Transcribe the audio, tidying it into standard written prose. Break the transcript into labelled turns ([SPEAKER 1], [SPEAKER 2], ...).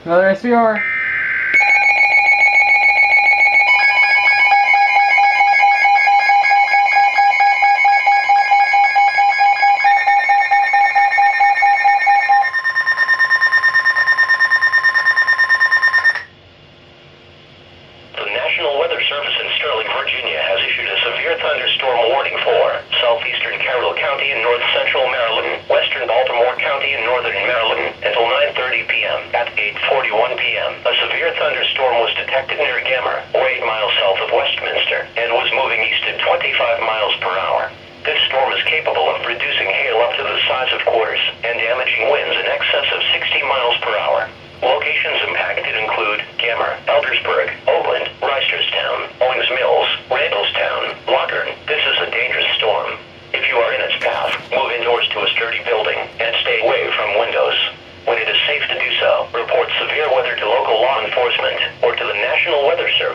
[SPEAKER 1] Another SVR.
[SPEAKER 2] The National Weather Service in Sterling, Virginia has issued a severe thunderstorm warning for southeastern Carroll County in north-central Maryland, western Baltimore County in northern Maryland until 9:30 p.m. At 8:41 p.m., a severe thunderstorm was detected near Gammer, or 8 miles south of Westminster, and was moving east at 25 miles per hour. This storm is capable of producing hail up to the size of quarters and damaging winds in excess of 60 miles per hour. Locations impacted include Gammer, Eldersburg, Oakland, Reisterstown, Owings Mills, Randallstown, Lockern. This is a dangerous storm. If you are in its path, move indoors to a sturdy building and stay away from windows. When it is safe to do so, report severe weather to local law enforcement or to the National Weather Service.